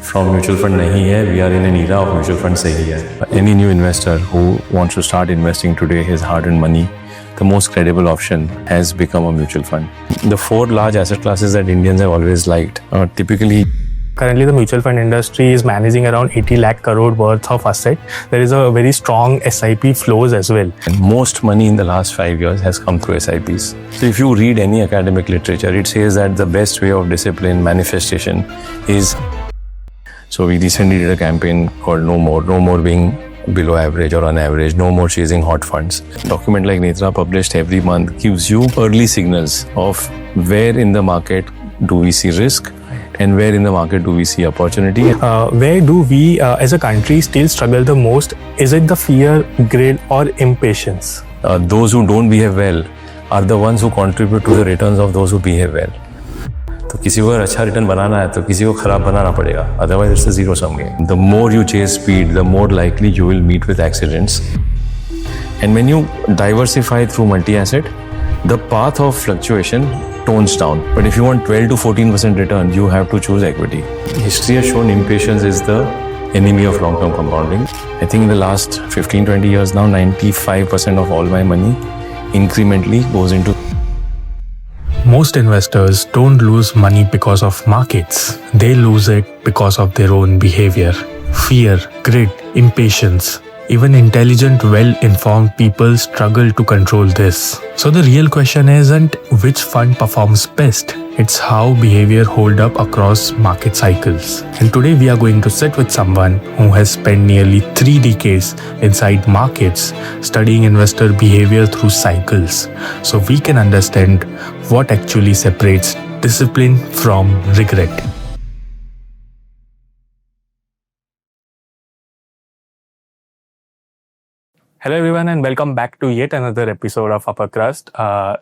from mutual fund nahi hai. We are in an era of mutual fund sahi hai. Any new investor who wants to start investing today his hard-earned money, the most credible option has become a mutual fund. The four large asset classes that Indians have always liked are typically. Currently, the mutual fund industry is managing around 80 lakh crore worth of asset. There is a very strong SIP flows as well. And most money in the last 5 years has come through SIPs. So if you read any academic literature, it says that the best way of discipline manifestation is. So we recently did a campaign called No More being below average or on average, no more chasing hot funds. A document like Netra published every month gives you early signals of where in the market do we see risk and where in the market do we see opportunity. Where do we as a country still struggle the most? Is it the fear, greed or impatience? Those who don't behave well are the ones who contribute to the returns of those who behave well. तो किसी को अगर अच्छा return बनाना है तो किसी को खराब बनाना पड़ेगा, otherwise it's a zero sum game. The more you chase speed, the more likely you will meet with accidents. And when you diversify through multi-asset, the path of fluctuation tones down. But if you want 12 to 14% return, you have to choose equity. History has shown impatience is the enemy of long-term compounding. I think in the last 15-20 years now, 95% of all my money incrementally goes into. Most investors don't lose money because of markets. They lose it because of their own behavior. Fear, greed, impatience. Even intelligent, well-informed people struggle to control this. So the real question isn't which fund performs best. It's how behavior holds up across market cycles. And today we are going to sit with someone who has spent nearly 3 decades inside markets studying investor behavior through cycles, so we can understand what actually separates discipline from regret. Hello everyone and welcome back to yet another episode of UpperCrust.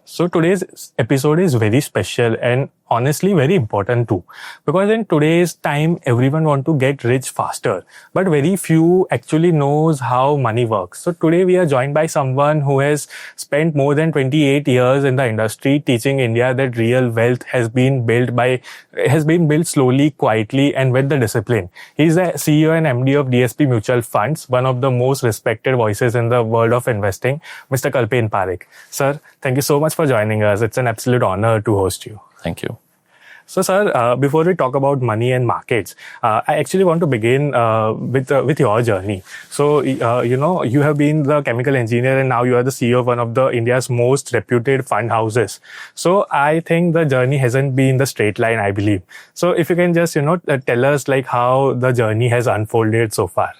So today's episode is very special and honestly very important too, because in today's time everyone want to get rich faster, but very few actually knows how money works. So today we are joined by someone who has spent more than 28 years in the industry teaching India that real wealth has been built slowly, quietly and with the discipline. He is the CEO and MD of DSP Mutual Funds, one of the most respected voices in the world of investing, Mr. Kalpen Parekh. Sir, thank you so much for joining us. It's an absolute honor to host you. Thank you. So, sir, before we talk about money and markets, I actually want to begin with your journey. So, you have been the chemical engineer and now you are the CEO of one of the India's most reputed fund houses. So, I think the journey hasn't been the straight line, I believe. So, if you can just, tell us like how the journey has unfolded so far.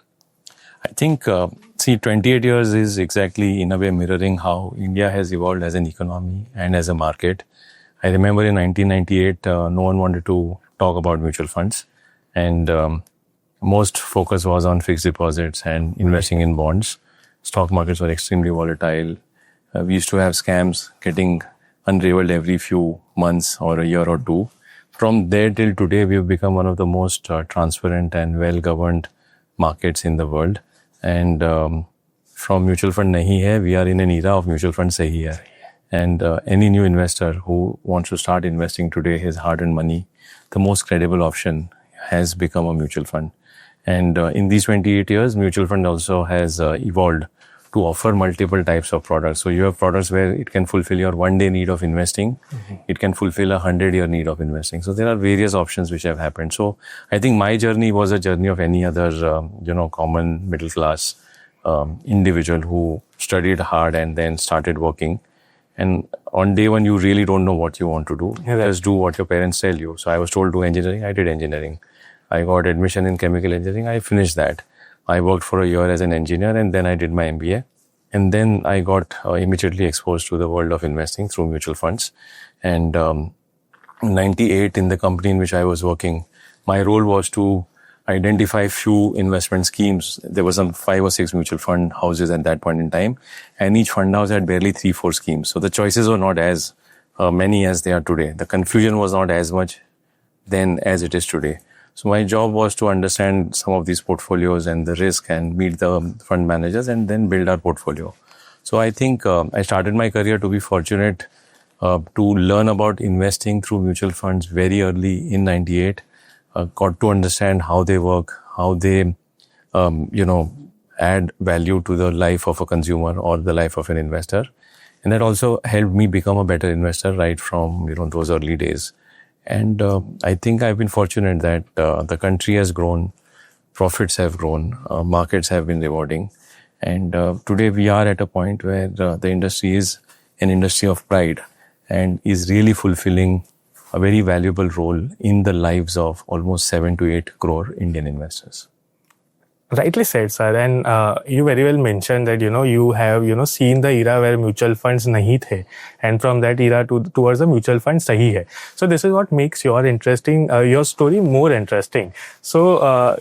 I think, 28 years is exactly in a way mirroring how India has evolved as an economy and as a market. I remember in 1998, no one wanted to talk about mutual funds, and most focus was on fixed deposits and investing in bonds. Stock markets were extremely volatile. We used to have scams getting unraveled every few months or a year or two. From there till today, we've become one of the most transparent and well-governed markets in the world. And from mutual fund nahi hai, we are in an era of mutual fund sahi hai. And any new investor who wants to start investing today his hard-earned money, the most credible option has become a mutual fund. And in these 28 years, mutual fund also has evolved to offer multiple types of products. So you have products where it can fulfill your one-day need of investing. Mm-hmm. It can fulfill a 100-year need of investing. So there are various options which have happened. So I think my journey was a journey of any other, common middle-class individual who studied hard and then started working. And on day one, you really don't know what you want to do. Yeah, just do what your parents tell you. So I was told do engineering. I did engineering. I got admission in chemical engineering. I finished that. I worked for a year as an engineer and then I did my MBA. And then I got immediately exposed to the world of investing through mutual funds. And in 98, in the company in which I was working, my role was to identify few investment schemes. There were some 5 or 6 mutual fund houses at that point in time, and each fund house had barely 3-4 schemes. So the choices were not as many as they are today. The confusion was not as much then as it is today. So my job was to understand some of these portfolios and the risk and meet the fund managers and then build our portfolio. So I think I started my career to be fortunate to learn about investing through mutual funds very early in 98. got to understand how they work, how they, add value to the life of a consumer or the life of an investor. And that also helped me become a better investor right from, those early days. And I think I've been fortunate that the country has grown, profits have grown, markets have been rewarding. And today we are at a point where the industry is an industry of pride and is really fulfilling a very valuable role in the lives of almost 7 to 8 crore Indian investors. Rightly said, sir. And you very well mentioned that, you have, seen the era where mutual funds nahi the. And from that era towards the mutual funds sahi hai. So this is what makes your story more interesting. So,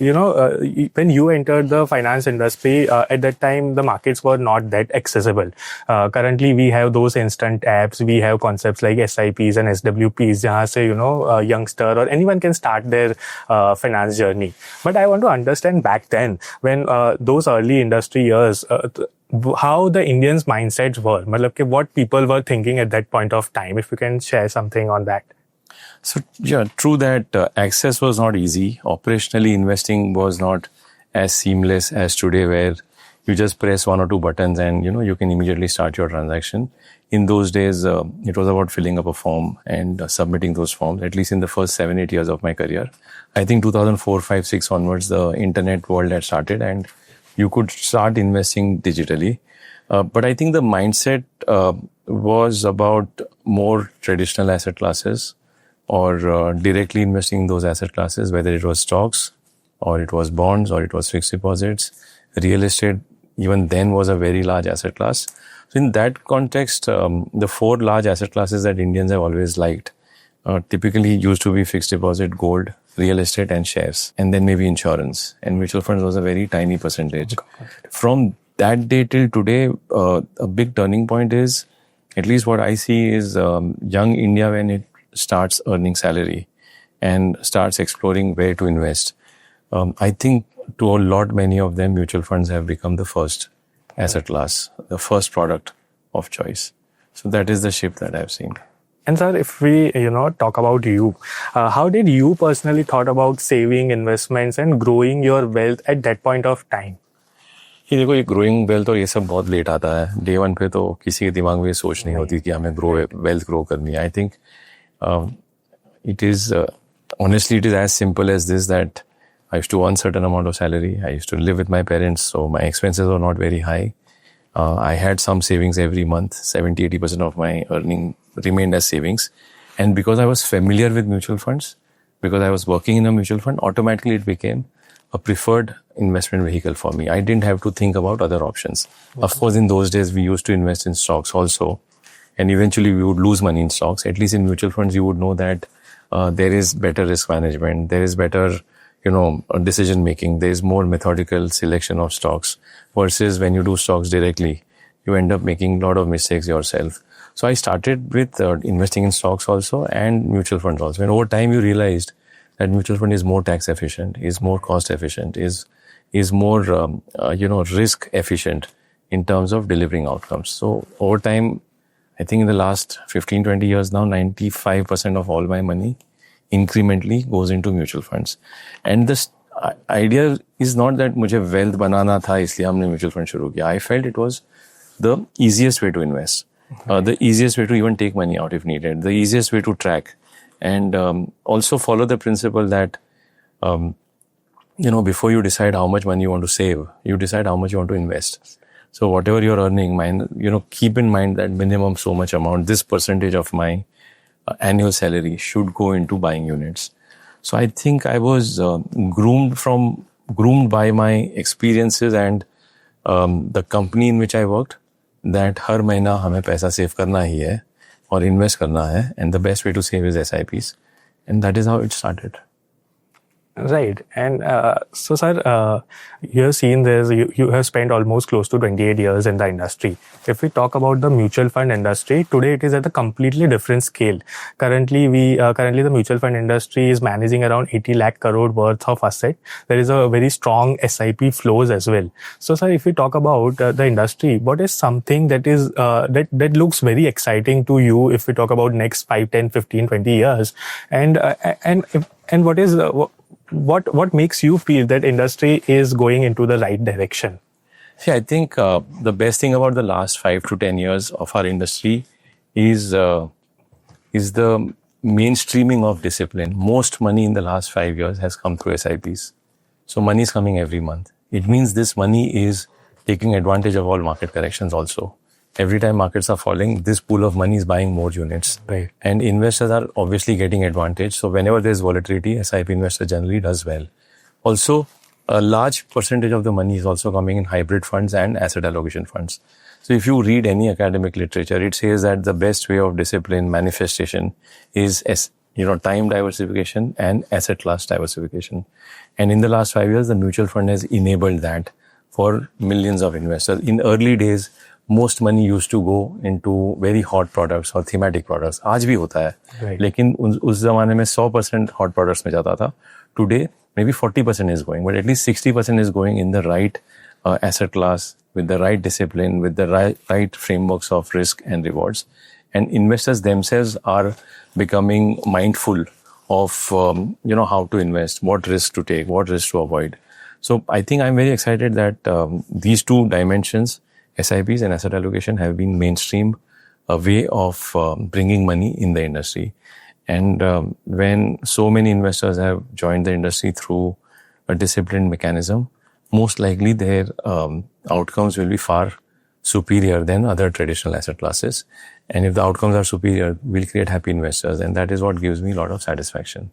when you entered the finance industry, at that time, the markets were not that accessible. Currently, we have those instant apps. We have concepts like SIPs and SWPs, jahan se, a youngster or anyone can start their finance journey. But I want to understand back then, when those early industry years, how the Indians' mindsets were, what people were thinking at that point of time. If you can share something on that. So, yeah, true that access was not easy. Operationally, investing was not as seamless as today, where you just press one or two buttons and, you can immediately start your transaction. In those days, it was about filling up a form and submitting those forms, at least in the first 7-8 years of my career. I think 2004, 5, 6 onwards, the internet world had started and you could start investing digitally. But I think the mindset was about more traditional asset classes or directly investing in those asset classes, whether it was stocks or it was bonds or it was fixed deposits. Real estate, even then, was a very large asset class. So in that context, the 4 large asset classes that Indians have always liked typically used to be fixed deposit, gold, real estate and shares, and then maybe insurance. And mutual funds was a very tiny percentage. From that day till today, a big turning point is, at least what I see is young India, when it starts earning salary and starts exploring where to invest. I think to a lot, many of them, mutual funds have become the first asset class, the first product of choice. So that is the shift that I've seen. And sir, if we, talk about you, how did you personally thought about saving, investments and growing your wealth at that point of time? ये देखो, ये growing wealth और ये सब बहुत late आता है. Day 1 पे तो किसी के दिमाग में सोच नहीं होती कि हमें वेल्थ ग्रो करनी है. I think it is honestly, it is as simple as this, that I used to earn certain amount of salary. I used to live with my parents, so my expenses were not very high. I had some savings every month. 70-80% of my earning remained as savings. And because I was familiar with mutual funds, because I was working in a mutual fund, automatically it became a preferred investment vehicle for me. I didn't have to think about other options. Okay. Of course, in those days, we used to invest in stocks also. And eventually we would lose money in stocks. At least in mutual funds, you would know that there is better risk management. There is better, decision making. There is more methodical selection of stocks versus when you do stocks directly, you end up making a lot of mistakes yourself. So I started with investing in stocks also and mutual funds also. And over time, you realized that mutual fund is more tax efficient, is more cost efficient, is more, risk efficient in terms of delivering outcomes. So over time, I think in the last 15-20 years now, 95% of all my money incrementally goes into mutual funds. And this idea is not that मुझे wealth बनाना था इसलिए हमने mutual fund शुरू किया. I felt it was the easiest way to invest, the easiest way to even take money out if needed, the easiest way to track, and also follow the principle that before you decide how much money you want to save, you decide how much you want to invest. So whatever you're earning, keep in mind that minimum so much amount, this percentage of my annual salary should go into buying units. So I think I was groomed by my experiences and the company in which I worked, that हर महीना हमें पैसा save करना ही है और invest करना है, and the best way to save is SIPs, and that is how it started. Right. And so, sir, you have seen this, you have spent almost close to 28 years in the industry. If we talk about the mutual fund industry, today it is at a completely different scale. Currently, the mutual fund industry is managing around 80 lakh crore worth of asset. There is a very strong SIP flows as well. So, sir, if we talk about the industry, what is something that is that looks very exciting to you if we talk about next 5, 10, 15, 20 years? And what is what makes you feel that industry is going into the right direction? See, I think the best thing about the last 5 to 10 years of our industry is the mainstreaming of discipline. Most money in the last 5 years has come through SIPs. So money is coming every month. It means this money is taking advantage of all market corrections also. Every time markets are falling, this pool of money is buying more units. Right. And investors are obviously getting advantage. So whenever there's volatility, SIP investor generally does well. Also, a large percentage of the money is also coming in hybrid funds and asset allocation funds. So if you read any academic literature, it says that the best way of discipline manifestation is time diversification and asset class diversification. And in the last 5 years, the mutual fund has enabled that for millions of investors. In early days, most money used to go into very hot products or thematic products. आज भी होता है, Right. लेकिन उस जमाने में 100% hot products में जाता था. Today, maybe 40% is going, but at least 60% is going in the right asset class, with the right discipline, with the right frameworks of risk and rewards. And investors themselves are becoming mindful of how to invest, what risks to take, what risks to avoid. So I think I'm very excited that these two dimensions, SIPs and asset allocation, have been mainstream a way of bringing money in the industry. And when so many investors have joined the industry through a disciplined mechanism, most likely their outcomes will be far superior than other traditional asset classes. And if the outcomes are superior, we'll create happy investors. And that is what gives me a lot of satisfaction.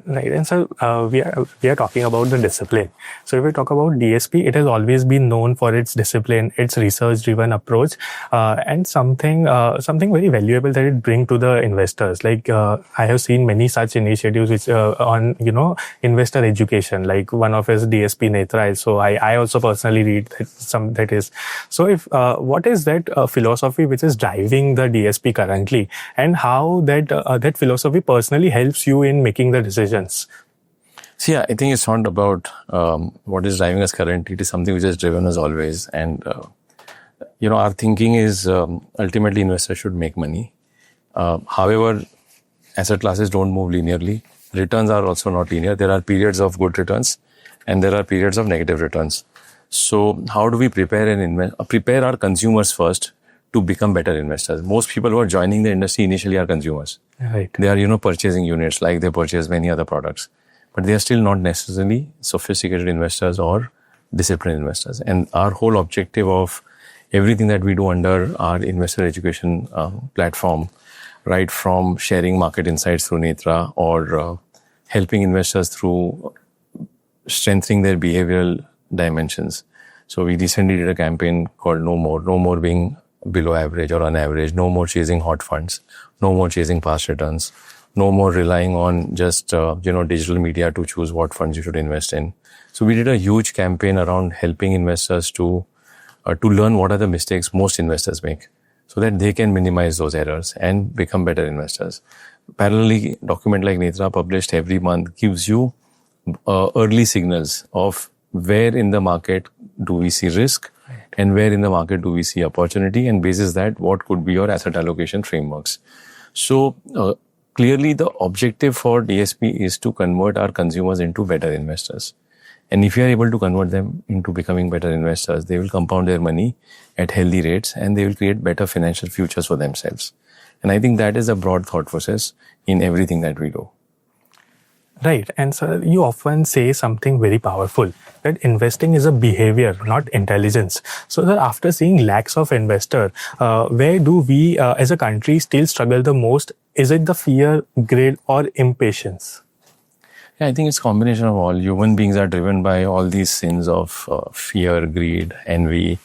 Right. And so we are talking about the discipline. So if we talk about DSP, it has always been known for its discipline, its research-driven approach, and something very valuable that it brings to the investors. Like I have seen many such initiatives which on investor education. Like one of his DSP Netra. So I also personally read that is. So if what is that philosophy which is driving the DSP currently, and how that philosophy personally helps you in making the decision? See, I think it's not about what is driving us currently. It is something which has driven us always. And, our thinking is ultimately investors should make money. However, asset classes don't move linearly. Returns are also not linear. There are periods of good returns and there are periods of negative returns. So how do we prepare our consumers first to become better investors? Most people who are joining the industry initially are consumers. Right. They are, purchasing units like they purchase many other products, but they are still not necessarily sophisticated investors or disciplined investors. And our whole objective of everything that we do under our investor education platform, right from sharing market insights through Netra or helping investors through strengthening their behavioral dimensions. So we recently did a campaign called No More being below average or on average, no more chasing hot funds, no more chasing past returns, no more relying on just, digital media to choose what funds you should invest in. So we did a huge campaign around helping investors to learn what are the mistakes most investors make so that they can minimize those errors and become better investors. Parallelly, document like Netra published every month gives you early signals of where in the market do we see risk and where in the market do we see opportunity, and basis that what could be your asset allocation frameworks. So clearly the objective for DSP is to convert our consumers into better investors. And if you are able to convert them into becoming better investors, they will compound their money at healthy rates and they will create better financial futures for themselves. And I think that is a broad thought process in everything that we do. Right. And so you often say something very powerful, that investing is a behavior, not intelligence. So that after seeing lakhs of investors, where do we as a country still struggle the most? Is it the fear, greed, or impatience? Yeah, I think it's a combination of all. Human beings are driven by all these sins of fear, greed, envy,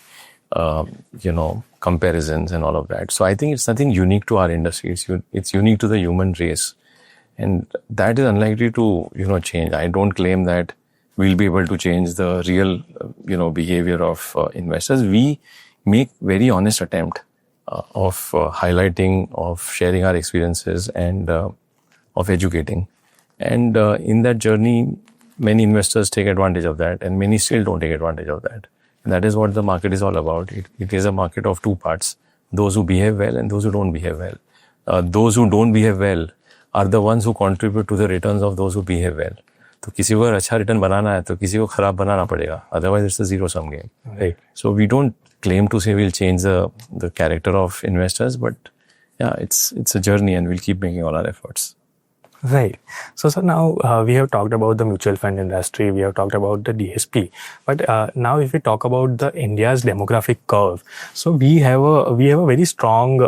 comparisons and all of that. So I think it's nothing unique to our industry. It's unique to the human race. And that is unlikely to, change. I don't claim that we'll be able to change the real, behavior of investors. We make very honest attempt of highlighting, of sharing our experiences and of educating. And in that journey, many investors take advantage of that and many still don't take advantage of that. And that is what the market is all about. It is a market of two parts, those who behave well and those who don't behave well. Those who don't behave well are the ones who contribute to the returns of those who behave well. तो किसी को अगर अच्छा return बनाना है तो किसी को खराब बनाना पड़ेगा, otherwise it's a zero sum game. Right. So we don't claim to say we'll change the character of investors, but yeah, it's a journey and we'll keep making all our efforts. Right. So, sir, now we have talked about the mutual fund industry. We have talked about the DSP. But now, if we talk about the India's demographic curve, so we have a very strong,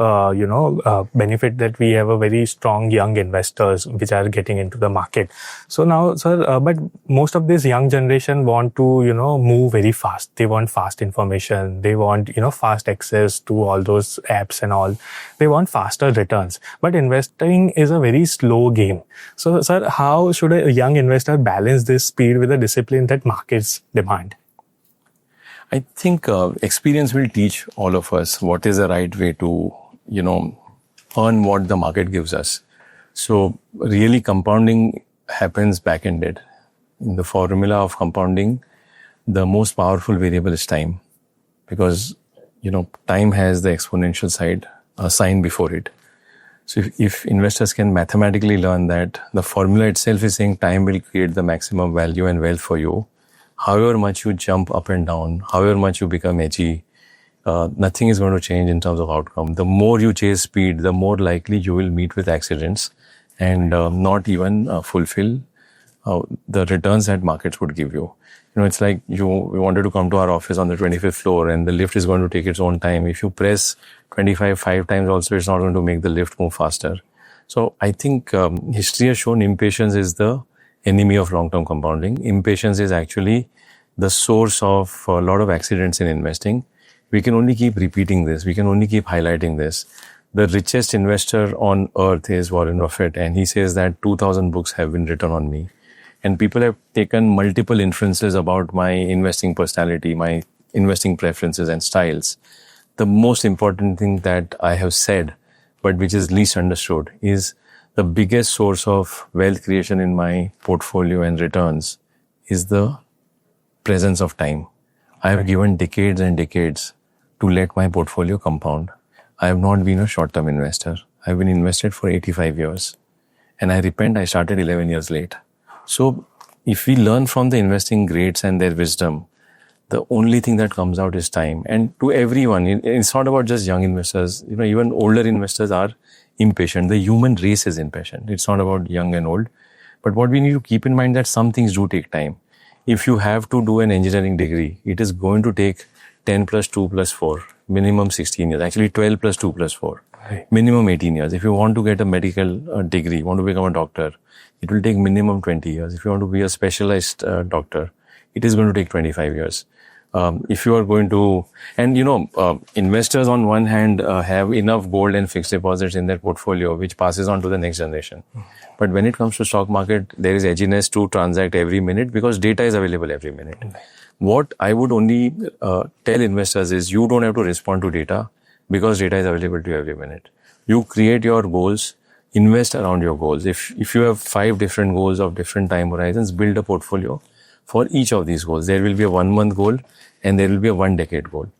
benefit that we have a very strong young investors which are getting into the market. So now, sir, but most of this young generation want to, move very fast. They want fast information. They want, fast access to all those apps and all. They want faster returns. But investing is a very slow game. So, sir, how should a young investor balance this speed with the discipline that markets demand? I think experience will teach all of us what is the right way to, earn what the market gives us. So really compounding happens back-ended. In the formula of compounding, the most powerful variable is time. Because, time has the exponential side, a sign before it. So if investors can mathematically learn that the formula itself is saying time will create the maximum value and wealth for you, however much you jump up and down, however much you become edgy, nothing is going to change in terms of outcome. The more you chase speed, the more likely you will meet with accidents and not even fulfill the returns that markets would give you. It's like you wanted to come to our office on the 25th floor and the lift is going to take its own time. If you press 25 5 times also, it's not going to make the lift move faster. So I think history has shown impatience is the enemy of long-term compounding. Impatience is actually the source of a lot of accidents in investing. We can only keep repeating this. We can only keep highlighting this. The richest investor on earth is Warren Buffett, and he says that 2,000 books have been written on me. And people have taken multiple inferences about my investing personality, my investing preferences and styles. The most important thing that I have said, but which is least understood, is the biggest source of wealth creation in my portfolio and returns is the presence of time. I have given decades and decades to let my portfolio compound. I have not been a short-term investor. I've been invested for 85 years. And I repent I started 11 years late. So if we learn from the investing greats and their wisdom, the only thing that comes out is time. And to everyone, it's not about just young investors. Even older investors are impatient. The human race is impatient. It's not about young and old. But what we need to keep in mind that some things do take time. If you have to do an engineering degree, it is going to take 10 plus 2 plus 4, minimum 16 years. Actually 12 plus 2 plus 4, right. Minimum 18 years. If you want to get a medical degree, want to become a doctor, it will take minimum 20 years. If you want to be a specialized doctor, it is going to take 25 years. If you are going to, and investors on one hand have enough gold and fixed deposits in their portfolio, which passes on to the next generation. But when it comes to stock market, there is edginess to transact every minute because data is available every minute. What I would only tell investors is you don't have to respond to data because data is available to you every minute. You create your goals, invest around your goals. If you have 5 different goals of different time horizons, build a portfolio for each of these goals. There will be a 1-month goal and there will be a 1-decade goal.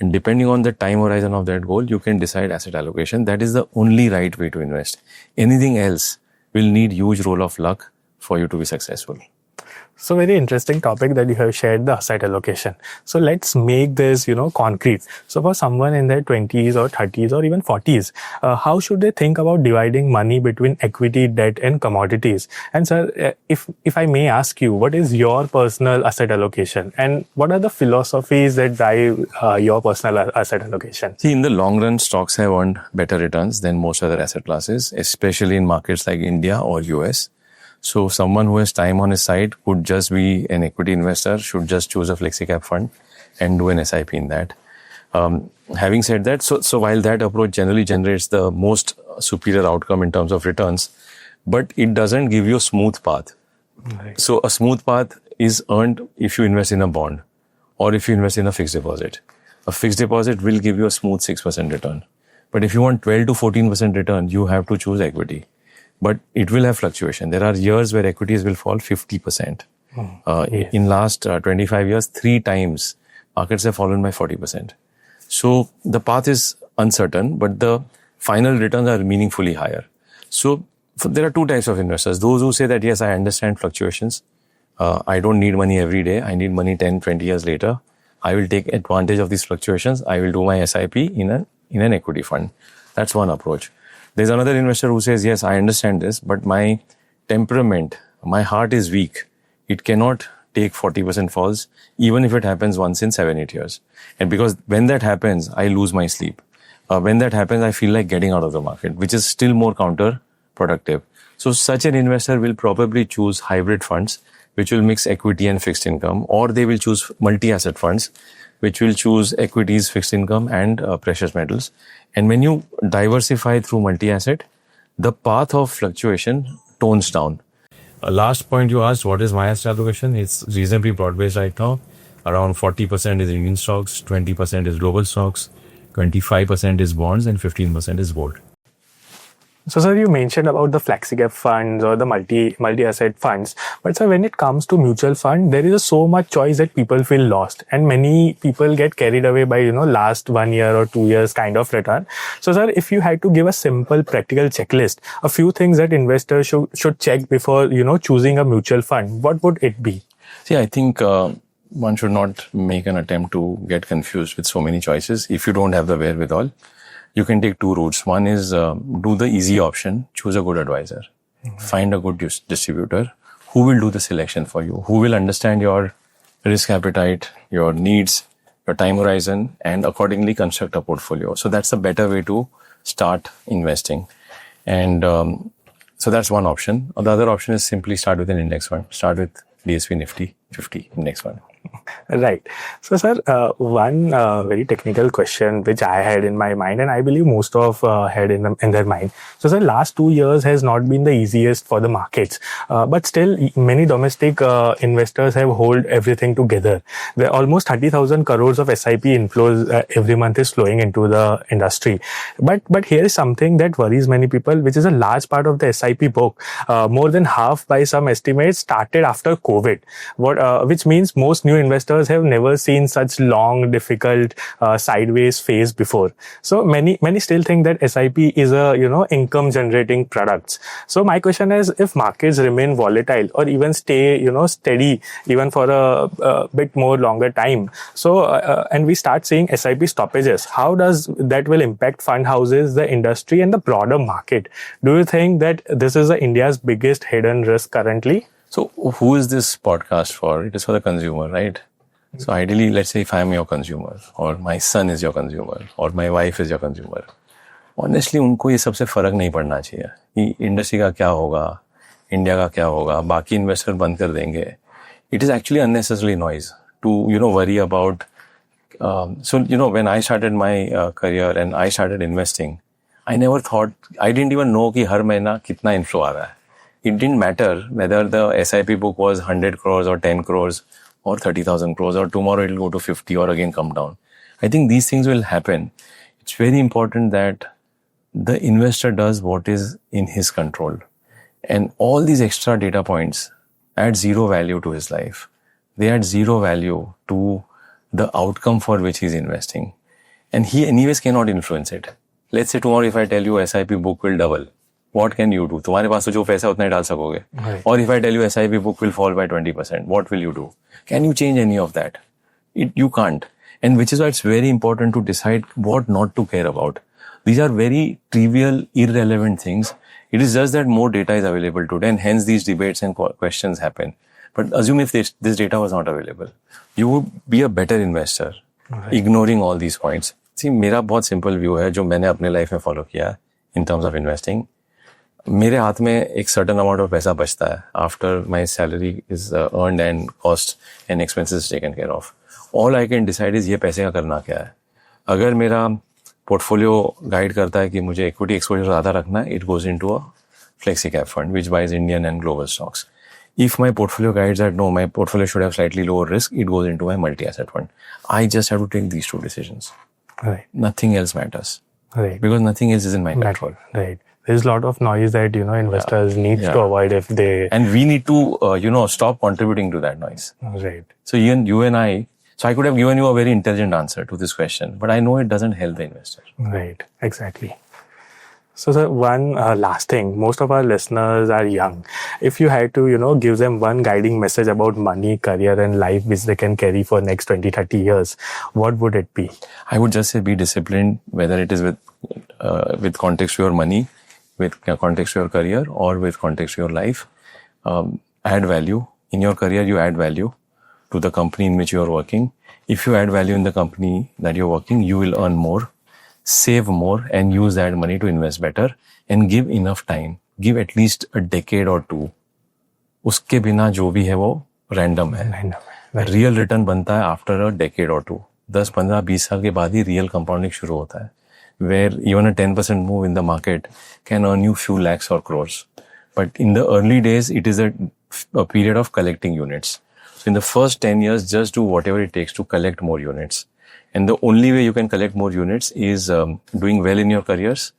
And depending on the time horizon of that goal, you can decide asset allocation. That is the only right way to invest. Anything else will need huge role of luck for you to be successful. So very interesting topic that you have shared, the asset allocation. So let's make this, concrete. So for someone in their 20s or 30s or even 40s, how should they think about dividing money between equity, debt and commodities? And sir, if I may ask you, what is your personal asset allocation and what are the philosophies that drive your personal asset allocation? See, in the long run, stocks have earned better returns than most other asset classes, especially in markets like India or US. So someone who has time on his side could just be an equity investor, should just choose a flexi-cap fund and do an SIP in that. Having said that, so while that approach generally generates the most superior outcome in terms of returns, but it doesn't give you a smooth path. Right. So a smooth path is earned if you invest in a bond or if you invest in a fixed deposit. A fixed deposit will give you a smooth 6% return. But if you want 12 to 14% return, you have to choose equity. But it will have fluctuation. There are years where equities will fall 50%. Yes. In last 25 years, 3 times markets have fallen by 40%. So the path is uncertain, but the final returns are meaningfully higher. So there are 2 types of investors. Those who say that, yes, I understand fluctuations. I don't need money every day. I need money 10, 20 years later. I will take advantage of these fluctuations. I will do my SIP in an equity fund. That's one approach. There's another investor who says, yes, I understand this, but my temperament, my heart is weak. It cannot take 40% falls, even if it happens once in 7-8 years. And because when that happens, I lose my sleep. When that happens, I feel like getting out of the market, which is still more counterproductive. So such an investor will probably choose hybrid funds, which will mix equity and fixed income, or they will choose multi-asset funds, which will choose equities, fixed income, and precious metals. And when you diversify through multi-asset, the path of fluctuation tones down. Last point you asked, what is my asset allocation? It's reasonably broad-based right now. Around 40% is Indian stocks, 20% is global stocks, 25% is bonds, and 15% is gold. So, sir, you mentioned about the flexi cap funds or the multi-asset funds. But, sir, when it comes to mutual fund, there is so much choice that people feel lost. And many people get carried away by, last 1 year or 2 years kind of return. So, sir, if you had to give a simple practical checklist, a few things that investors should check before, choosing a mutual fund, what would it be? See, I think one should not make an attempt to get confused with so many choices. If you don't have the wherewithal, you can take two routes. One is do the easy option, choose a good advisor, find a good distributor who will do the selection for you, who will understand your risk appetite, your needs, your time horizon, and accordingly construct a portfolio. So that's a better way to start investing. And so that's one option. The other option is simply start with an index fund. Start with DSP Nifty 50 index fund. Right. So, sir, one very technical question which I had in my mind, and I believe most of had in their mind. So, sir, last 2 years has not been the easiest for the markets, but still many domestic investors have hold everything together. There are almost 30,000 crores of SIP inflows every month is flowing into the industry. But here is something that worries many people, which is a large part of the SIP book, more than half by some estimates started after COVID, which means most new investors have never seen such long, difficult, sideways phase before. So many still think that SIP is a, income generating products. So my question is, if markets remain volatile or even stay, steady, even for a bit more longer time. So, and we start seeing SIP stoppages, how does that will impact fund houses, the industry and the broader market? Do you think that this is India's biggest hidden risk currently? So who is this podcast for? It is for the consumer, right? So ideally, let's say if I'm your consumer, or my son is your consumer, or my wife is your consumer, honestly, उनको ये सबसे फर्क नहीं पड़ना चाहिए कि industry का क्या होगा, इंडिया का क्या होगा, बाकी इन्वेस्टर बंद कर देंगे. It is actually unnecessary noise to, worry about. So, when I started my career and I started investing, I never thought, I didn't even know कि हर महीना कितना inflow आ रहा है. It didn't matter whether the SIP book was 100 crores or 10 crores or 30,000 crores or tomorrow it'll go to 50 or again come down. I think these things will happen. It's very important that the investor does what is in his control. And all these extra data points add zero value to his life. They add zero value to the outcome for which he's investing. And he anyways cannot influence it. Let's say tomorrow if I tell you SIP book will double. What can you do? तुम्हारे पास तो जो पैसा उतना ही डाल सकोगे. Or if I tell you SIP book will fall by 20%, what will you do? Can you change any of that? You can't. And which is why it's very important to decide what not to care about. These are very trivial, irrelevant things. It is just that more data is available today and hence these debates and questions happen. But assume if this data was not available, you would be a better investor, ignoring all these points. See, मेरा बहुत simple view है जो मैंने अपने life में follow किया in terms of investing. मेरे हाथ में एक certain amount of पैसा बचता है after my salary is earned and cost and expenses taken care of. All I can decide is ये पैसे का करना क्या है. अगर मेरा portfolio guide करता है कि मुझे equity exposure ज़्यादा रखना है, it goes into a flexi cap fund which buys Indian and global stocks. If my portfolio guides that no, my portfolio should have slightly lower risk, it goes into my multi-asset fund. I just have to take these two decisions. Right. Nothing else matters. Right. Because nothing else is in my control. Right. There's a lot of noise that, investors need to avoid if they... And we need to, stop contributing to that noise. Right. So Ian, you and I could have given you a very intelligent answer to this question, but I know it doesn't help the investor. Right. Exactly. So, sir, one last thing. Most of our listeners are young. If you had to, give them one guiding message about money, career, and life which they can carry for next 20, 30 years, what would it be? I would just say be disciplined, whether it is with context to your money, with context to your career, or with context to your life. Add value. In your career, you add value to the company in which you are working. If you add value in the company that you're working, you will earn more, save more, and use that money to invest better, and give enough time. Give at least a decade or two. उसके बिना जो भी है वो random है. Real return बनता है after a decade और टू. 10, 15, 20 साल के बाद ही रियल कंपाउंडिंग शुरू होता है. Where even a 10% move in the market can earn you few lakhs or crores. But in the early days, it is a period of collecting units. So in the first 10 years, just do whatever it takes to collect more units. And the only way you can collect more units is doing well in your careers,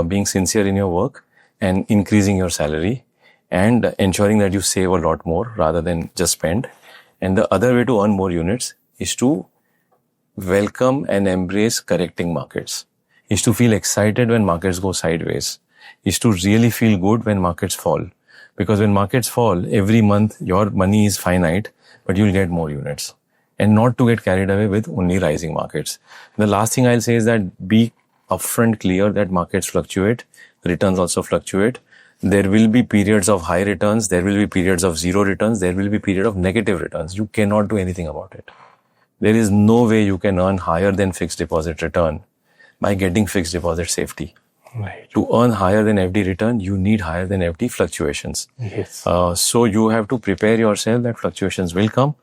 being sincere in your work, and increasing your salary, and ensuring that you save a lot more rather than just spend. And the other way to earn more units is to welcome and embrace correcting markets, is to feel excited when markets go sideways, is to really feel good when markets fall. Because when markets fall, every month your money is finite, but you'll get more units. And not to get carried away with only rising markets. The last thing I'll say is that be upfront clear that markets fluctuate, returns also fluctuate. There will be periods of high returns, there will be periods of zero returns, there will be period of negative returns. You cannot do anything about it. There is no way you can earn higher than fixed deposit return by getting fixed deposit safety. Right. To earn higher than FD return, you need higher than FD fluctuations. Yes. So you have to prepare yourself that fluctuations will come.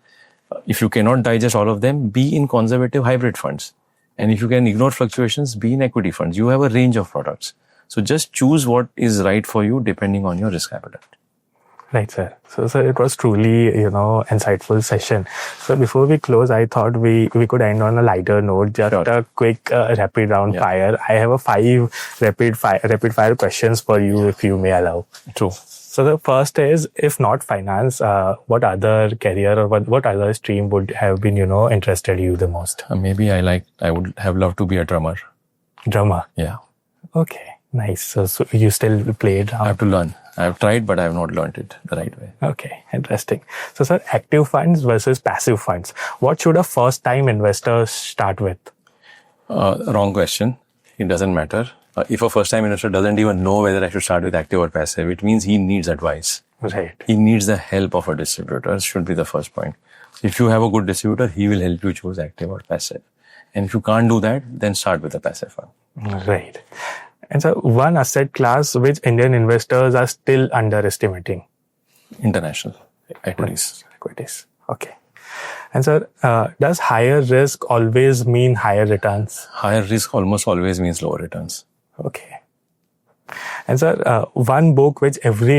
If you cannot digest all of them, be in conservative hybrid funds. And if you can ignore fluctuations, be in equity funds. You have a range of products. So just choose what is right for you depending on your risk appetite. Right, sir. So, sir, it was truly, insightful session. So before we close, I thought we could end on a lighter note, just a quick rapid round fire. I have a 5 rapid fire questions for you, if you may allow. True. So the first is, if not finance, what other career or what other stream would have been, interested you the most? Maybe I would have loved to be a drummer. Drummer? Yeah. Okay, nice. So you still play drum? I have to learn. I have tried, but I have not learned it the right way. Okay, interesting. So, sir, active funds versus passive funds. What should a first-time investor start with? Wrong question. It doesn't matter. If a first-time investor doesn't even know whether I should start with active or passive, it means he needs advice. Right. He needs the help of a distributor, should be the first point. If you have a good distributor, he will help you choose active or passive. And if you can't do that, then start with a passive fund. Right. And so one asset class which Indian investors are still underestimating? International equities. Equities. Okay. And sir, does higher risk always mean higher returns? Higher risk almost always means lower returns. Okay. And sir, one book which every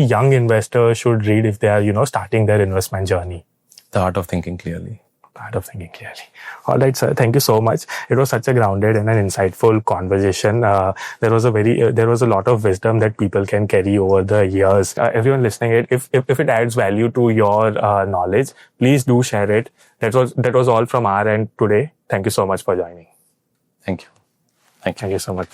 young investor should read if they are, starting their investment journey? The Art of Thinking Clearly. Art of Thinking Clearly. All right, sir. Thank you so much. It was such a grounded and an insightful conversation. There was a lot of wisdom that people can carry over the years. Everyone listening, if it adds value to your knowledge, please do share it. That was all from our end today. Thank you so much for joining. Thank you. Thank you so much.